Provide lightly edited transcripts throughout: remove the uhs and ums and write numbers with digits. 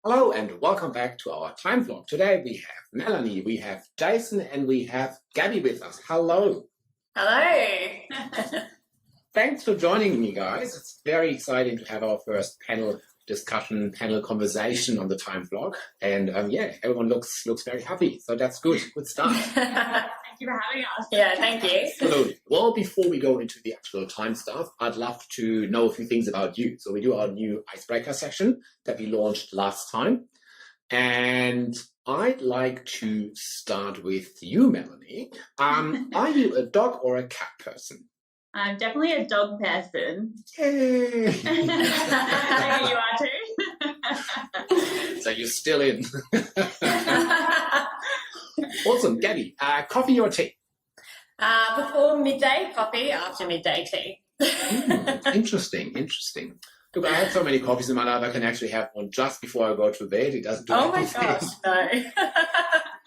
Hello and welcome back to our time vlog. Today we have Melanie, we have Jason, and we have Gabby with us. Hello. Hello. Thanks for joining me, guys. It's very exciting to have our first panel discussion, panel conversation on the time vlog. And yeah, everyone looks very happy. So that's good. Good start. Thank you for having us. Yeah, thank you. Absolutely. Well, before we go into the actual time stuff, I'd love to know a few things about you. So we do our new icebreaker session that we launched last time. And I'd like to start with you, Melanie. Are you a dog or a cat person? I'm definitely a dog person. Hey. You are too. So you're still in. Awesome. Gabby, coffee or tea? Before midday coffee, after midday tea. Interesting. Look, I have so many coffees in my life, I can actually have one just before I go to bed. It doesn't do anything. My gosh, no.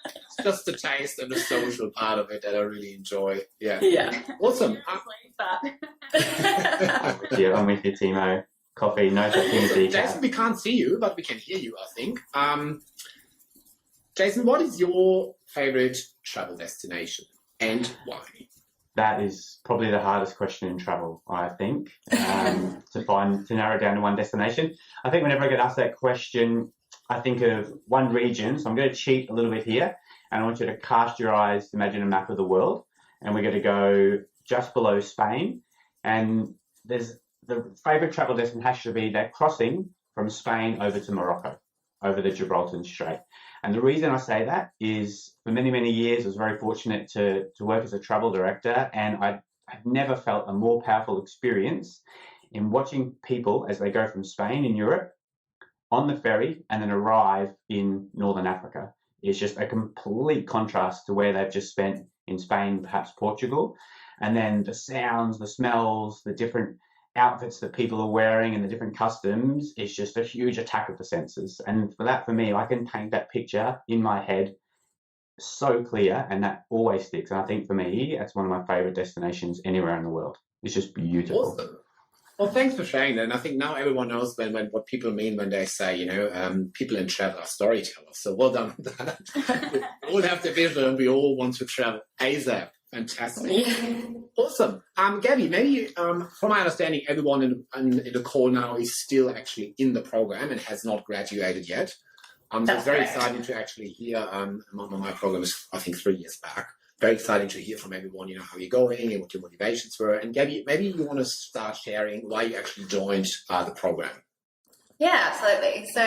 It's just the taste and the social part of it that I really enjoy. Yeah. Awesome. Yeah, I'm with you, Timo. Coffee, no such thing as decaf. Jason, we can't see you, but we can hear you, I think. Jason, what is your favorite travel destination and why? That is probably the hardest question in travel, I think, to narrow down to one destination. I think whenever I get asked that question, I think of one region. So I'm going to cheat a little bit here, and I want you to cast your eyes, imagine a map of the world, and we're going to go just below Spain. And there's the favorite travel destination has to be that crossing from Spain over to Morocco, over the Gibraltar Strait. And the reason I say that is for many, many years, I was very fortunate to work as a travel director, and I've never felt a more powerful experience in watching people as they go from Spain in Europe on the ferry and then arrive in Northern Africa. It's just a complete contrast to where they've just spent in Spain, perhaps Portugal. And then the sounds, the smells, the different outfits that people are wearing and the different customs is just a huge attack of the senses. And for me, I can paint that picture in my head so clear, and that always sticks. And I think for me, that's one of my favorite destinations anywhere in the world. It's just beautiful. Awesome. Well, thanks for sharing that. And I think now everyone knows what people mean when they say, people in travel are storytellers. So well done on that. We all have the vision and we all want to travel ASAP. Fantastic. Yeah. Awesome. Gabby, maybe from my understanding, everyone in the call now is still actually in the program and has not graduated yet. So it's very exciting to actually hear. My program is, I think, 3 years back. Very exciting to hear from everyone, how you're going and what your motivations were. And Gabby, maybe you want to start sharing why you actually joined the program. Yeah, absolutely. So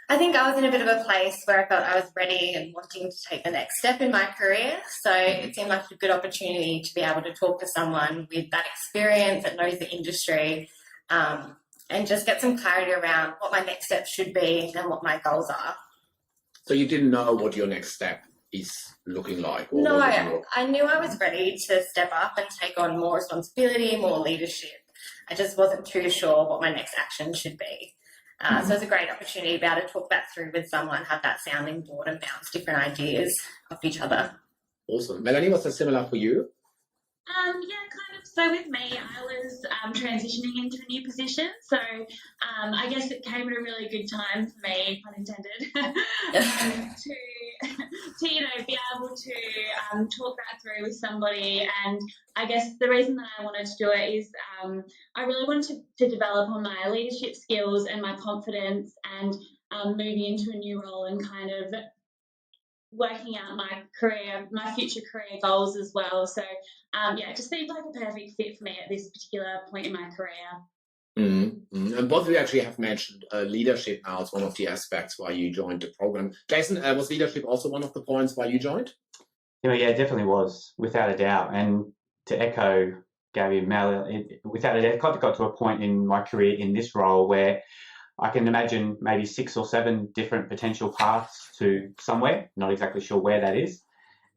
I think I was in a bit of a place where I felt I was ready and wanting to take the next step in my career. So it seemed like a good opportunity to be able to talk to someone with that experience that knows the industry and just get some clarity around what my next step should be and what my goals are. So you didn't know what your next step is looking like? No, I knew I was ready to step up and take on more responsibility, more leadership. I just wasn't too sure what my next action should be. So it's a great opportunity to be able to talk that through with someone, have that sounding board and bounce different ideas off each other. Awesome. Melanie, was that similar for you? Yeah, kind of. So with me, I was transitioning into a new position. So I guess it came at a really good time for me, pun intended, to be able to talk that through with somebody. And I guess the reason that I wanted to do it is I really wanted to develop on my leadership skills and my confidence and moving into a new role and kind of working out my future career goals as well. So, it just seemed like a perfect fit for me at this particular point in my career. Mm-hmm. And both of you actually have mentioned leadership now as one of the aspects why you joined the program. Jason, was leadership also one of the points why you joined? Yeah, it definitely was, without a doubt. And to echo Gabby and Mel, without a doubt, I got to a point in my career in this role where I can imagine maybe 6 or 7 different potential paths to somewhere, not exactly sure where that is.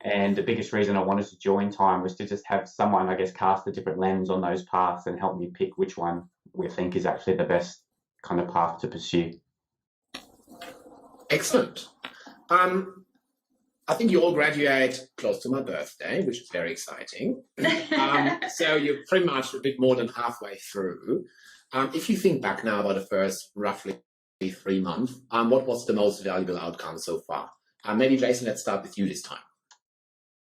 And the biggest reason I wanted to join Time was to just have someone, I guess, cast a different lens on those paths and help me pick which one we think is actually the best kind of path to pursue. Excellent. I think you all graduate close to my birthday, which is very exciting. So you're pretty much a bit more than halfway through. If you think back now about the first roughly 3 months. What was the most valuable outcome so far? Maybe Jason, let's start with you this time.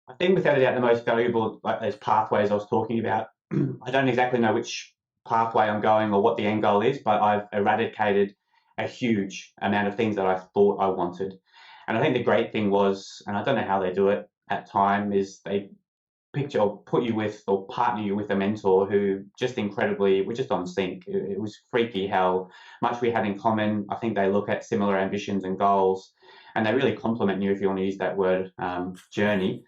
I think without a doubt the most valuable, like those pathways I was talking about, I don't exactly know which pathway I'm going or what the end goal is, but I've eradicated a huge amount of things that I thought I wanted. And I think the great thing was, and I don't know how they do it at time, is they picture or put you with or partner you with a mentor who just incredibly, we're just on sync. It was freaky how much we had in common. I think they look at similar ambitions and goals, and they really complement you, if you want to use that word, journey,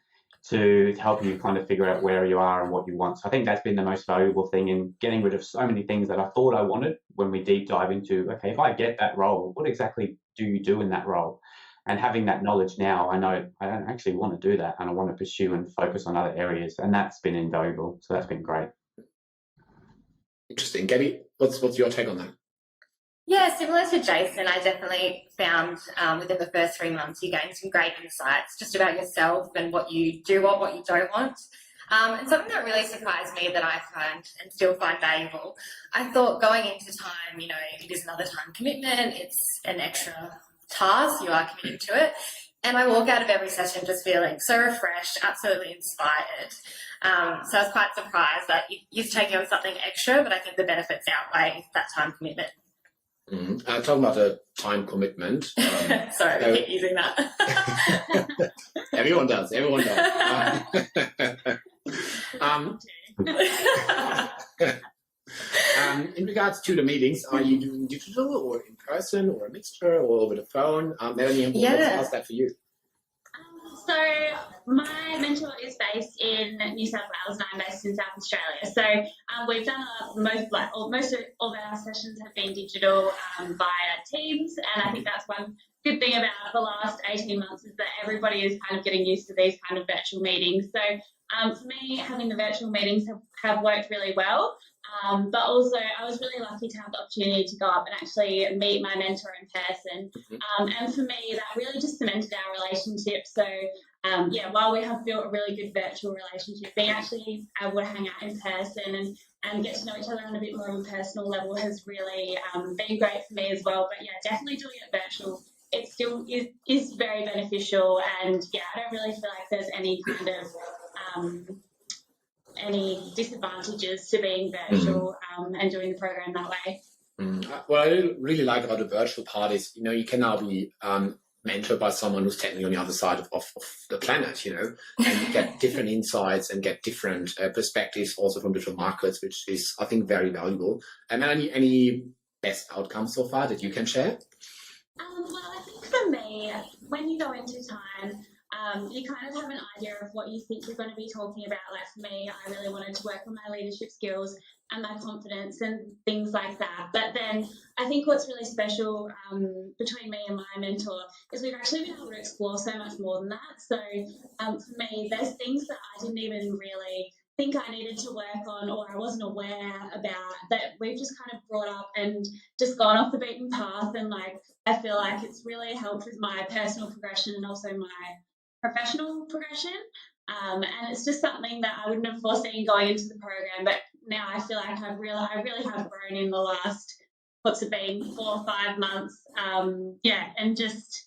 to help you kind of figure out where you are and what you want. So I think that's been the most valuable thing in getting rid of so many things that I thought I wanted when we deep dive into, okay, if I get that role, what exactly do you do in that role? And having that knowledge now, I know I don't actually want to do that, and I want to pursue and focus on other areas, and that's been invaluable. So that's been great. Interesting. Gabby, what's your take on that? Yeah, similar to Jason, I definitely found within the first 3 months you gained some great insights just about yourself and what you do want, what you don't want. And something that really surprised me that I find and still find valuable, I thought going into time, you know, it is another time commitment, it's an extra task, you are committing to it. And I walk out of every session just feeling so refreshed, absolutely inspired. So I was quite surprised that you're taking on something extra, but I think the benefits outweigh that time commitment. Talking about a time commitment. Sorry, I keep using that. Everyone does. In regards to the meetings, are you doing digital or in person or a mixture or over the phone? Melanie, how's that for you? So my mentor is based in New South Wales and I'm based in South Australia. So we've done most of all of our sessions have been digital via Teams, and I think that's one good thing about the last 18 months is that everybody is kind of getting used to these kind of virtual meetings. So for me, having the virtual meetings have worked really well. But also I was really lucky to have the opportunity to go up and actually meet my mentor in person. And for me, that really just cemented our relationship. So while we have built a really good virtual relationship, being actually able to hang out in person and get to know each other on a bit more of a personal level has really been great for me as well. But yeah, definitely doing it virtual, it still is very beneficial. And yeah, I don't really feel like there's any kind of any disadvantages to being virtual and doing the program that way. What I really like about the virtual part is, you know, you can now be mentored by someone who's technically on the other side of the planet, you know, and get different insights and get different perspectives also from different markets, which is, I think, very valuable. And any best outcomes so far that you can share? Well, I think for me, when you go into time, you kind of have an idea of what you think you're going to be talking about. Like for me, I really wanted to work on my leadership skills and my confidence and things like that. But then I think what's really special between me and my mentor is we've actually been able to explore so much more than that. So for me, there's things that I didn't even really think I needed to work on or I wasn't aware about that we've just kind of brought up and just gone off the beaten path. And like, I feel like it's really helped with my personal progression and also my professional progression, and it's just something that I wouldn't have foreseen going into the program, but now I feel like I really have grown in the last, what's it been, 4 or 5 months, and just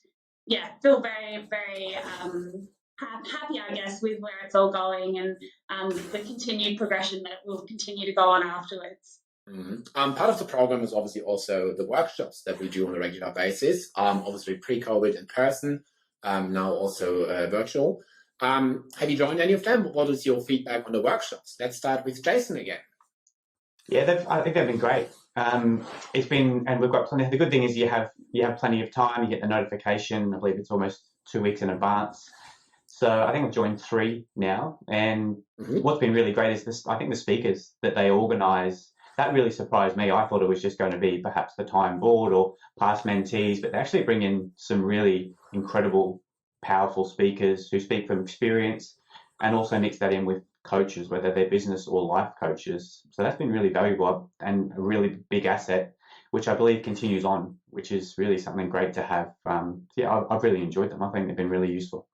feel very, very happy, I guess, with where it's all going and the continued progression that will continue to go on afterwards. Part of the program is obviously also the workshops that we do on a regular basis, obviously pre-COVID in person, now also virtual. Have you joined any of them? What is your feedback on the workshops? Let's start with Jason again. Yeah, I think they've been great. It's been, and we've got plenty. The good thing is you have plenty of time. You get the notification. I believe it's almost 2 weeks in advance. So I think I've joined 3 now. And what's been really great is this. I think the speakers that they organise. That really surprised me. I thought it was just going to be perhaps the time board or past mentees, but they actually bring in some really incredible, powerful speakers who speak from experience and also mix that in with coaches, whether they're business or life coaches. So that's been really valuable and a really big asset, which I believe continues on, which is really something great to have. I've really enjoyed them. I think they've been really useful.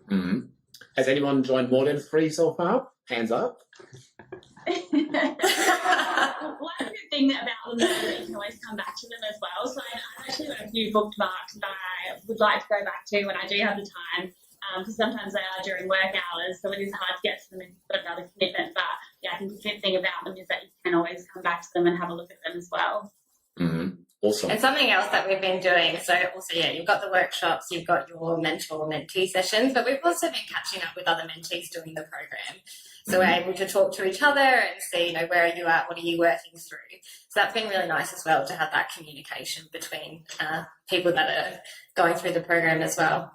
Has anyone joined more than 3 so far? Hands up. One good thing about them is that you can always come back to them as well. So I few bookmarks that I would like to go back to when I do have the time. Because sometimes they are during work hours, so it is hard to get to them and you've got another commitment. But yeah, I think the good thing about them is that you can always come back to them and have a look at them as well. Mm-hmm. Awesome. And something else that we've been doing, so also, yeah, you've got the workshops, you've got your mentor-mentee sessions, but we've also been catching up with other mentees doing the program. So we're able to talk to each other and see, you know, where are you at, what are you working through. So that's been really nice as well to have that communication between people that are going through the program as well.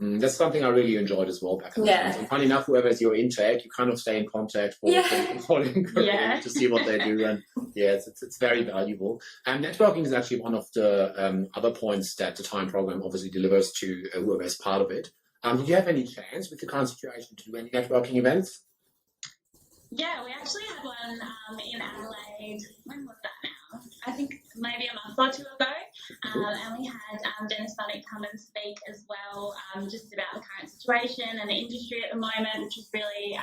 That's something I really enjoyed as well back in the days. And funny enough, whoever is your intake, you kind of stay in contact for to see what they do. And yeah, it's very valuable. And networking is actually one of the other points that the time program obviously delivers to whoever is part of it. Did you have any chance with the current situation to do any networking events? Yeah, we actually had one in Adelaide. When was that now? I think maybe a month or two ago. And we had Dennis Bunnick come and speak as well, just about the current situation and the industry at the moment, which was really,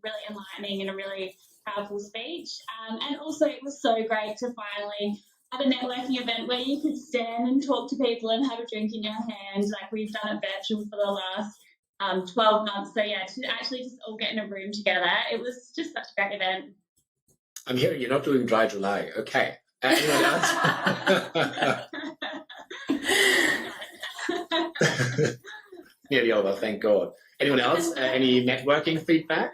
really enlightening and a really powerful speech. And also it was so great to finally have a networking event where you could stand and talk to people and have a drink in your hand. Like we've done it virtual for the last 12 months. So yeah, to actually just all get in a room together, it was just such a great event. I'm hearing you're not doing Dry July. Okay. Anyone else? Nearly over, thank God. Anyone else? Any networking feedback?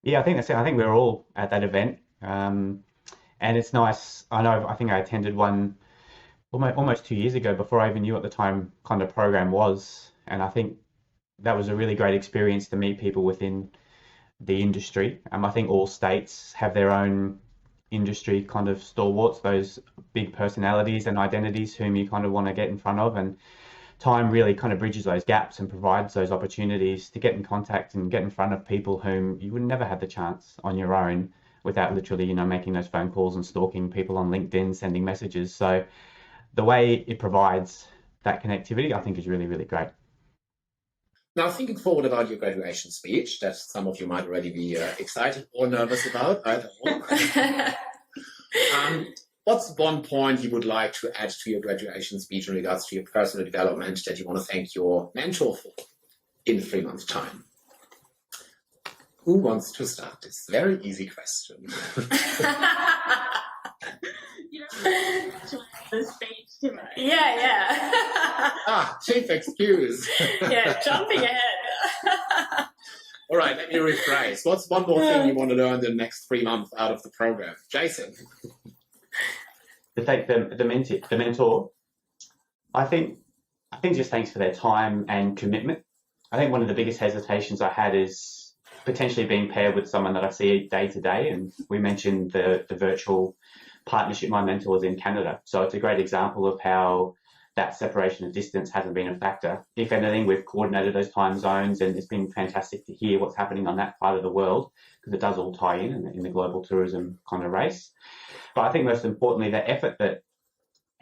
Yeah, I think that's it. I think we're all at that event. And it's nice. I think I attended one almost 2 years ago before I even knew what the time kind of program was. And I think that was a really great experience to meet people within the industry. I think all states have their own industry kind of stalwarts, those big personalities and identities whom you kind of want to get in front of. And time really kind of bridges those gaps and provides those opportunities to get in contact and get in front of people whom you would never have the chance on your own without literally, you know, making those phone calls and stalking people on LinkedIn, sending messages. So the way it provides that connectivity, I think is really, really great. Now, thinking forward about your graduation speech, that some of you might already be excited or nervous about, either or. What's one point you would like to add to your graduation speech in regards to your personal development that you want to thank your mentor for in 3 months' time? Who wants to start this very easy question? You don't have to the speech too much. Yeah. Chief excuse. Yeah, jumping ahead. All right, let me rephrase. What's one more thing you want to learn in the next 3 months out of the program? Jason? To take the mentor, I think just thanks for their time and commitment. I think one of the biggest hesitations I had is potentially being paired with someone that I see day to day. And we mentioned the virtual partnership. My mentor is in Canada. So it's a great example of how that separation of distance hasn't been a factor. If anything, we've coordinated those time zones, and it's been fantastic to hear what's happening on that part of the world, because it does all tie in the global tourism kind of race. But I think most importantly, the effort that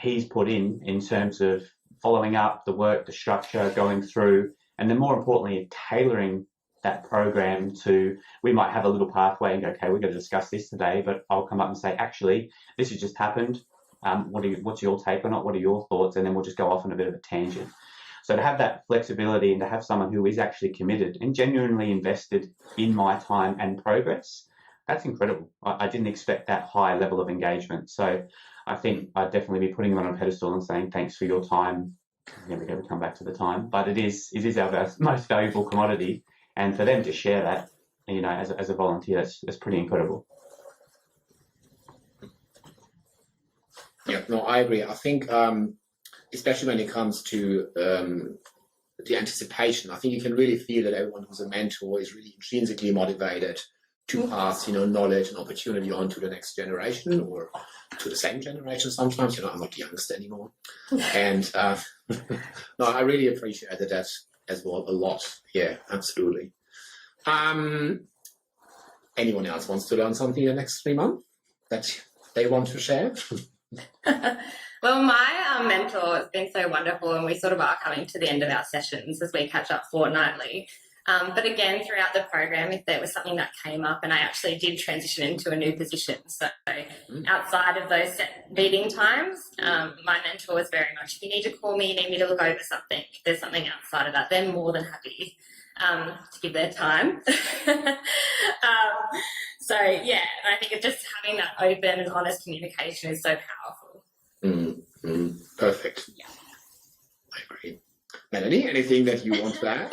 he's put in terms of following up the work, the structure, going through, and then more importantly, tailoring that program to, we might have a little pathway and go, okay, we're going to discuss this today, but I'll come up and say, actually, this has just happened. What's your take on it? What are your thoughts? And then we'll just go off on a bit of a tangent. So to have that flexibility and to have someone who is actually committed and genuinely invested in my time and progress, that's incredible. I didn't expect that high level of engagement. So I think I'd definitely be putting them on a pedestal and saying, thanks for your time. Never going to come back to the time, but it is our most valuable commodity. And for them to share that, you know, as a volunteer, that's pretty incredible. Yeah, no, I agree. I think, especially when it comes to the anticipation, I think you can really feel that everyone who's a mentor is really intrinsically motivated to pass, you know, knowledge and opportunity on to the next generation or to the same generation sometimes. You know, I'm not the youngest anymore. And no, I really appreciated that as well a lot. Yeah, absolutely. Anyone else wants to learn something in the next 3 months that they want to share? Well, my mentor has been so wonderful, and we sort of are coming to the end of our sessions as we catch up fortnightly. But again, throughout the program, if there was something that came up, and I actually did transition into a new position, so outside of those set meeting times, my mentor was very much, if you need to call me, you need me to look over something, if there's something outside of that, they're more than happy to give their time. So, yeah, I think it's just having that open and honest communication is so powerful. Perfect. Yeah. I agree. Melanie, anything that you want to add?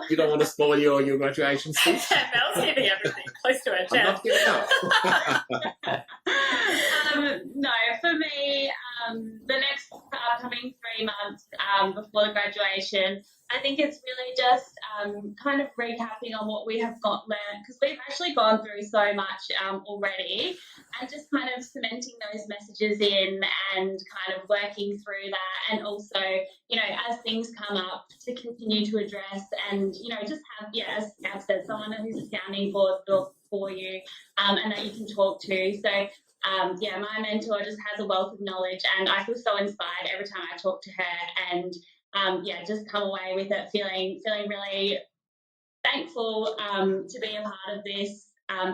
You don't want to spoil your graduation speech? Mel's giving everything close to her chest. I'm not giving up. No, for me, the next upcoming 3 months before the graduation, I think it's really just kind of recapping on what we have learned, because we've actually gone through so much already, and just kind of cementing those messages in and kind of working through that, and also, you know, as things come up, to continue to address and, you know, just have, yeah, as Gab said, someone who's a sounding board for you and that you can talk to. So, yeah, my mentor just has a wealth of knowledge, and I feel so inspired every time I talk to her, and yeah, just come away with it feeling really thankful to be a part of this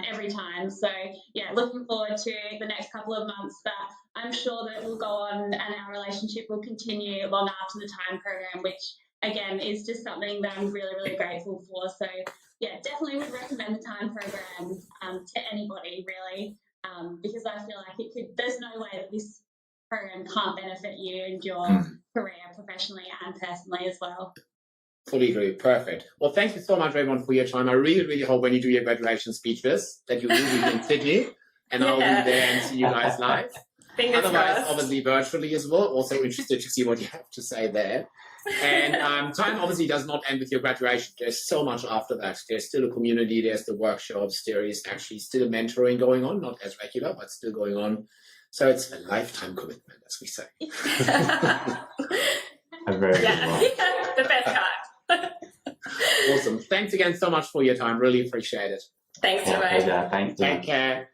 every time. So, yeah, looking forward to the next couple of months, but I'm sure that it will go on and our relationship will continue long after the time program, which, again, is just something that I'm really, really grateful for. So, yeah, definitely would recommend the time program to anybody, really, because I feel like there's no way that this program can't benefit you and your career professionally and personally as well. Fully agree. Perfect. Well, thank you so much, everyone, for your time. I really, really hope when you do your graduation speeches that you will be in Sydney, and I'll be there and see you guys live. Fingers Otherwise, crossed. obviously, virtually as well. Also interested to see what you have to say there. And time obviously does not end with your graduation. There's so much after that. There's still a community. There's the workshops. There is actually still mentoring going on, not as regular, but still going on. So it's a lifetime commitment, as we say. A very good one. The best kind. Awesome. Thanks again so much for your time. Really appreciate it. Thanks so My much. pleasure. Thank you. Take care.